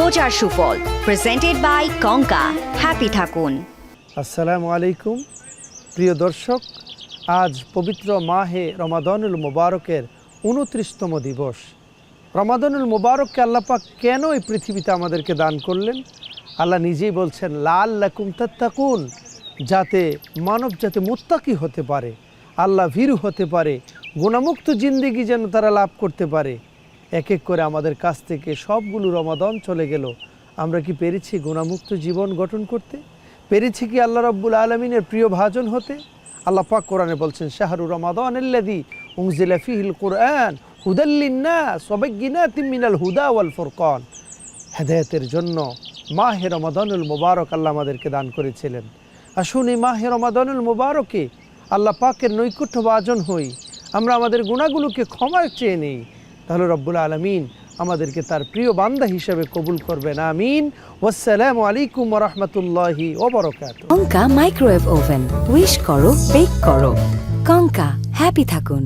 প্রচার সুফল, presented by কঙ্কা। Happy থাকুন। আসসালামু আলাইকুম প্রিয় দর্শক, আজ পবিত্র মাহে রমাদানুল মুবারকের 29তম দিবস। রমাদানুল মুবারককে আল্লাহ পাক কেন এই পৃথিবীতে আমাদেরকে দান করলেন? আল্লাহ নিজেই বলছেন লাআল্লাকুম তাত্তাকুন, যাতে মানব যাতে মুত্তাকি হতে পারে, আল্লাহ ভীরু হতে পারে, গুণামুক্ত জিন্দেগি যেন তারা লাভ করতে পারে। এক এক করে আমাদের কাছ থেকে সবগুলো রমাদান চলে গেল, আমরা কি পেরেছি গুণামুক্ত জীবন গঠন করতে? পেরেছি কি আল্লাহ রাব্বুল আলামিনের প্রিয় ভাজন হতে? আল্লাহ পাক কোরআনে বলছেন শাহরু রমাদানাল্লাযী উনজিলা ফীহিল কুরআন হুদাল লিন্নাস ওয়া বাইয়িনাতিম মিনাল হুদা ওয়াল ফুরকান। হেদায়েতের জন্য মাহে রমাদানুল মুবারক আল্লাহ আমাদেরকে দান করেছিলেন। আসুন এই মাহে রমাদানুল মুবারকে আল্লাহ পাকের নৈকট্য ভাজন হই, আমরা আমাদের গুনাহগুলোকে ক্ষমা চেয়ে নেই, তাহলে রব্বুল আলামিন আমাদেরকে তার প্রিয় বান্দা হিসেবে কবুল করবেন। আমিন। ওয়াসসালামু আলাইকুম ওয়া রাহমাতুল্লাহি ওয়া বারাকাতুহু। কঙ্কা মাইক্রোওয়েভ ওভেন, উইশ করো, বেক করো। কঙ্কা, হ্যাপি থাকুন।